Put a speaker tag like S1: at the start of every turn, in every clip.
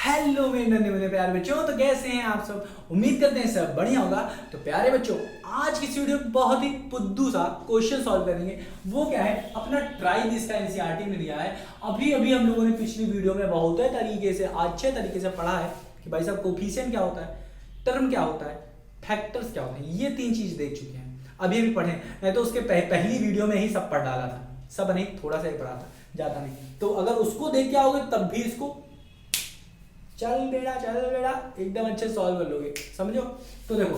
S1: Hello मेरे नन्हे मुन्ने प्यारे बच्चों, तो कैसे हैं आप सब। उम्मीद करते हैं सब बढ़िया होगा। तो प्यारे बच्चों, आज की इस वीडियो में बहुत ही बुद्धू सा क्वेश्चन सॉल्व करेंगे। वो क्या है, अपना ट्राई दिस का एनसीईआरटी में दिया है। अभी अभी हम लोगों ने पिछली वीडियो में बहुत तरीके से अच्छे तरीके से पढ़ा है कि भाई साहब कोफिशिएंट क्या होता है, टर्म क्या होता है, फैक्टर्स क्या होते हैं। ये तीन चीज देख चुके हैं, अभी अभी पढ़े। नहीं तो उसके पहली वीडियो में ही सब पढ़ डाला था, सब नहीं, थोड़ा सा ही पढ़ा था, ज्यादा नहीं। तो अगर उसको देख के आओगे तब भी इसको चल बेड़ा एकदम अच्छे सॉल्व कर लोगे, समझो। तो देखो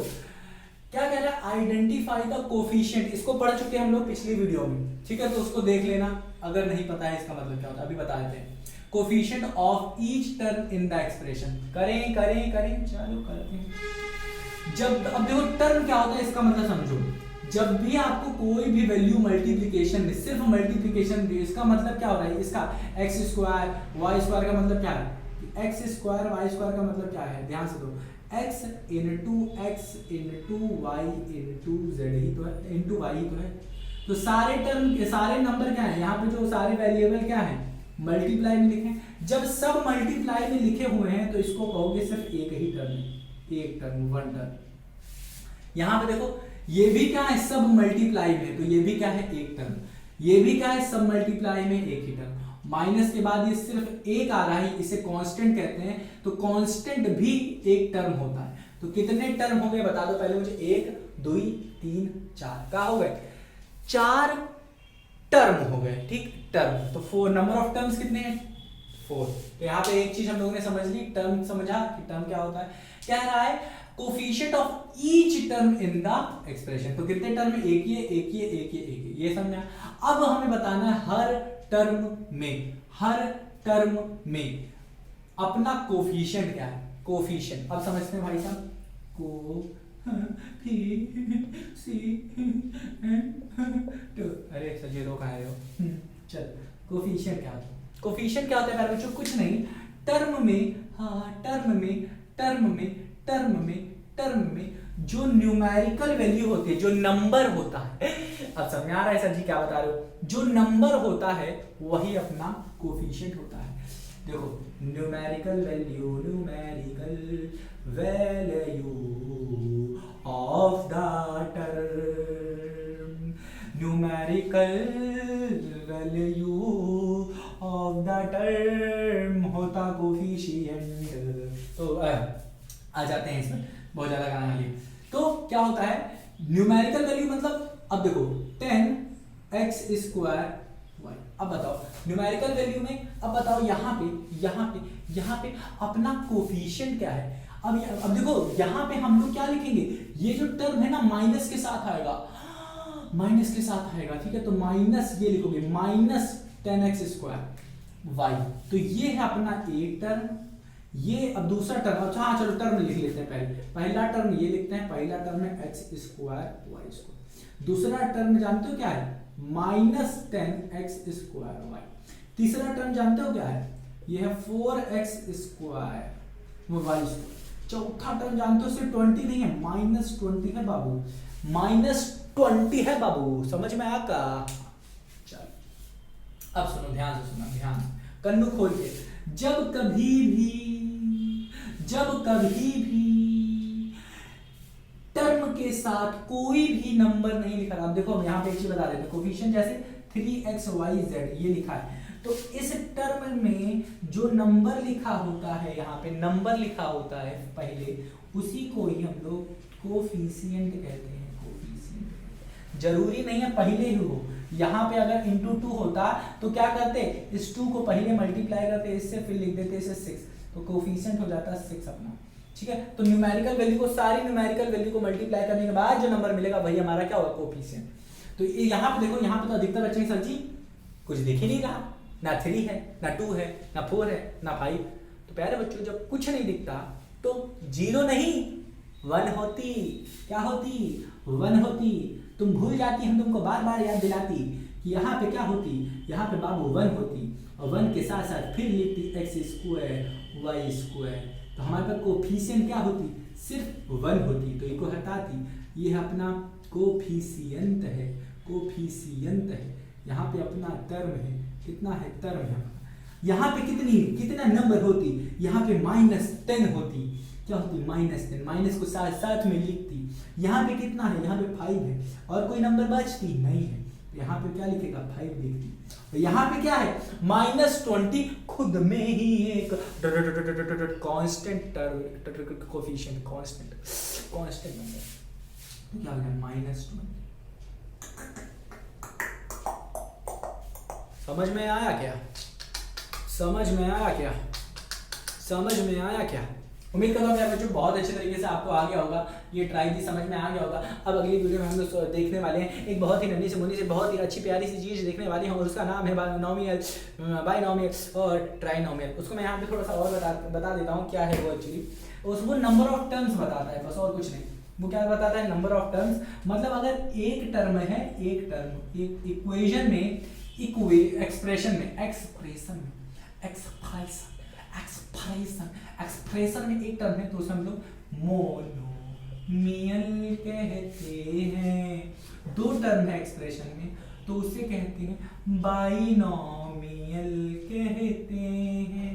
S1: क्या कह रहा है, आइडेंटिफाई द कोफिशिएंट। इसको पढ़ चुके हैं हम लोग पिछली वीडियो में, ठीक है। तो उसको देख लेना, अगर नहीं पता है इसका मतलब क्या होता है अभी बता देते हैं। Coefficient of each term in the expression. करें चलो करते हैं। जब अब देखो टर्म क्या होता है, इसका मतलब समझो। जब भी आपको कोई भी वैल्यू मल्टीप्लिकेशन में, सिर्फ मल्टीप्लिकेशन दे, इसका मतलब क्या हो रहा है, इसका एक्स स्क्वायर वाई स्क्वायर का मतलब क्या है, एक्स स्क्वायर वाई स्क्वायर का मतलब क्या है, ध्यान से दो। X into y into z ही तो है, इंटू वाई ही तो है। तो सारे टर्म के सारे नंबर क्या है, यहाँ पे जो सारे वेरिएबल क्या है, मल्टीप्लाई में लिखे हैं। जब सब मल्टीप्लाई में लिखे हुए हैं तो इसको कहोगे सिर्फ एक ही टर्म है, एक टर्म, वन टर्म। यहाँ पे देखो ये भी क्या है, सब मल्टीप्लाई में, तो ये भी क्या है, एक टर्म। ये भी क्या है, सब मल्टीप्लाई में, एक ही टर्म। माइनस के बाद ये सिर्फ एक आ रहा है, इसे कांस्टेंट कहते हैं। तो कांस्टेंट भी एक टर्म होता है। तो कितने टर्म हो गए बता दो पहले मुझे। 1 2 3 4 क्या हो गए, 4 टर्म हो गए, ठीक। टर्म तो 4, नंबर ऑफ टर्म्स कितने हैं, 4। तो यहाँ पे एक चीज हम लोगों ने समझ ली, टर्म समझा कि टर्म क्या होता है। कह रहा है coefficient of each term in the expression. तो कितने टर्म है, एक ये समझा। अब हमें बताना है हर टर्म में अपना कोफिशिएंट क्या है। कोफिशिएंट अब समझते हैं भाई साहब, अरे सजेरो कहा है हो। चल कोफिशिएंट क्या होता है, कोफिशिएंट क्या होता है प्यारे बच्चों, कुछ नहीं। टर्म में जो न्यूमेरिकल वैल्यू होती है, जो नंबर होता है, अब समझ आ रहा है सर जी क्या बता रहे हो, जो नंबर होता है वही अपना कोफिशिएंट होता है। देखो numerical value of the term, numerical value of the term होता कोफिशिएंट। तो आ जाते हैं इसमें, बहुत ज्यादा गाना है। तो क्या होता है न्यूमेरिकल वैल्यू, मतलब अब देखो 10x स्क्वायर वाई। अब बताओ न्यूमेरिकल वैल्यू में, अब बताओ यहाँ पे अपना कोफिशिएंट क्या है। अब देखो यहाँ पे हम लोग क्या लिखेंगे, ये जो टर्म है ना माइनस के साथ आएगा, ठीक है। तो माइनस ये लिखोगे, माइनस 10x स्क्वायर वाई। तो ये है अपना एक टर्म, ये अब दूसरा टर्म। अच्छा हाँ चलो टर्म लिख लेते हैं। पहला टर्म ये लिखते हैं, पहला टर्म है एक्स स्क्वायर वाई स्क्वायर। दूसरा टर्म जानते हो क्या है, माइनस 10x स्क्वायर वाई। तीसरा टर्म जानते हो क्या है, ये है 4x स्क्वायर वाई स्क्वायर। चौथा टर्म जानते हो सिर्फ 20 नहीं है, -20 है बाबू, -20 है बाबू, समझ में आया का। चल अब सुनो, ध्यान से सुनो, ध्यान कन्नू खोल के। जब कभी भी टर्म के साथ कोई भी नंबर नहीं लिखा रहा, देखो हम यहाँ पे एक चीज बता देते हैं, कोफिशिएंट जैसे 3xyz ये लिखा है, तो इस टर्म में जो नंबर लिखा होता है, यहाँ पे नंबर लिखा होता है पहले, उसी को ही हम लोग कोफिशिएंट कहते हैं। कोफिशिएंट जरूरी नहीं है पहले ही हो, यहाँ पे अगर इंटू 2 होता तो क्या करते, इस 2 को पहले मल्टीप्लाई करते इससे, फिर लिख देते इसे 6, तो कोफिशिएंट हो जाता है 6 अपना, ठीक है। तो न्यूमेरिकल वैल्यू को, सारी न्यूमेरिकल वैल्यू को मल्टीप्लाई करने के बाद जो नंबर मिलेगा वही हमारा क्या होगा, कोफिशिएंट। तो यहाँ पे देखो, यहाँ पे तो अधिकतर बच्चे सर जी कुछ दिख ही नहीं रहा, ना 3 है, ना 2 है, ना 4 है, ना 5। तो प्यारे बच्चों जब कुछ नहीं दिखता तो 0 नहीं 1 होती, क्या होती, 1 होती। तुम भूल जाती, हम तुमको बार बार याद दिलाती कि यहाँ पे क्या होती, यहाँ पे बाबू 1 होती, और 1 के साथ साथ फिर लिखती x स्क्वायर वाई स्क्वायर। तो हमारे पास कोफिशिएंट क्या होती, सिर्फ 1 होती, तो इसको हटाती। ये है अपना कोफिशिएंट है, यहाँ पे अपना टर्म है, कितना है, टर्म है। यहाँ पे कितना नंबर होती, यहाँ पे -10 होती, क्या होती -10, माइनस को साथ साथ में लिखती। यहाँ पे कितना है, यहाँ पे 5 है और कोई नंबर बचती नहीं है, तो यहाँ पे क्या लिखेगा 5 लिखती। तो यहाँ पे क्या है -20 खुद में ही एक कांस्टेंट कोफिशिएंट कांस्टेंट नंबर, तो क्या हो गया -20। समझ में आया क्या? समझ में आया क्या? समझ में आया क्या? उम्मीद करता हूँ यार बच्चों बहुत अच्छे तरीके से आपको आ गया होगा, ये ट्राई भी समझ में आ गया होगा। अब अगली वीडियो में हम लोग देखने वाले हैं एक बहुत ही नन्ही से मुन्नी से बहुत ही अच्छी प्यारी सी चीज़ देखने वाली हैं, और उसका नाम है बाइनोमियल और ट्राइनोमियल। उसको मैं यहाँ पे थोड़ा सा और बता देता हूँ क्या है वो एक्चुअली। वो नंबर ऑफ टर्म्स बताता है बस, और कुछ नहीं। वो क्या बताता है, नंबर ऑफ टर्म्स, मतलब अगर एक टर्म है, एक टर्म एक इक्वेशन में, एक्सप्रेशन में एक टर्म है तो उसे हम लोग मोनोमियल कहते हैं। दो टर्म है एक्सप्रेशन में तो उसे कहते हैं बाइनोमियल कहते हैं।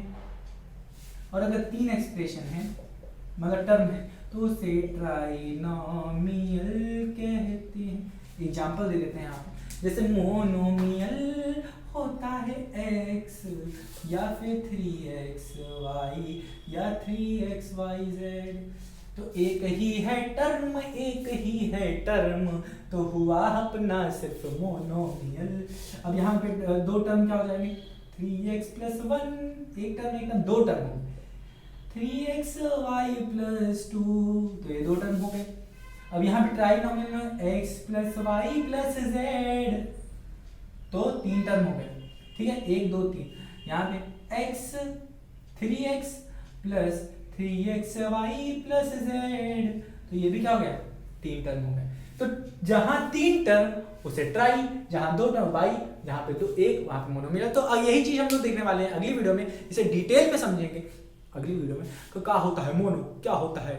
S1: और अगर 3 एक्सप्रेशन है मतलब टर्म है तो उसे ट्राइनोमियल कहते हैं। एग्जाम्पल दे देते हैं यहाँ पे, जैसे मोनोमियल होता है x या फिर 3xy या 3xyz। तो एक ही है टर्म तो हुआ अपना सिर्फ मोनोमियल। अब यहाँ पे दो टर्म क्या हो जाएंगे, 3x + 1 एक टर्म दो टर्म हो, 3xy + 2 तो ये दो टर्म हो गए। अब यहाँ पे ट्राइनोमियल में x + y + z तो 3 टर्म हो गए, ठीक है, 1 2 3। यहाँ पे x 3x + 3xy + z तो ये भी क्या हो गया, 3 टर्म हो गए। तो जहां 3 टर्म उसे ट्राई, जहां 2 टर्म बाई, जहां पे तो 1 वहां पे मोनोमियल। तो यही चीज हम लोग देखने वाले हैं अगली वीडियो में, इसे डिटेल में समझेंगे अगली वीडियो में। तो क्या होता है मोनो, क्या होता है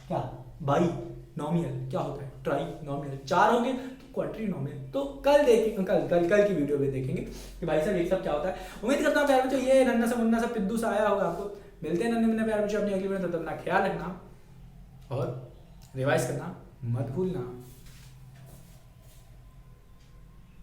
S1: क्या बाई नॉमियल, क्या होता है ट्राई नॉमियल, 4 होंगे तो क्वाड्रिनोमियल। तो कल देखेंगे, कल की वीडियो में देखेंगे कि भाई साहब ये सब क्या होता है। उम्मीद करता हूँ प्यारे बच्चों ये नन्ना सा मुन्ना सा पिद्दू सा आया होगा आपको। मिलते हैं नन्हे मुन्ने प्यारे बच्चों अपनी अगली वीडियो में, तब तक अपना ख्याल रखना और रिवाइज करना मत भूलना।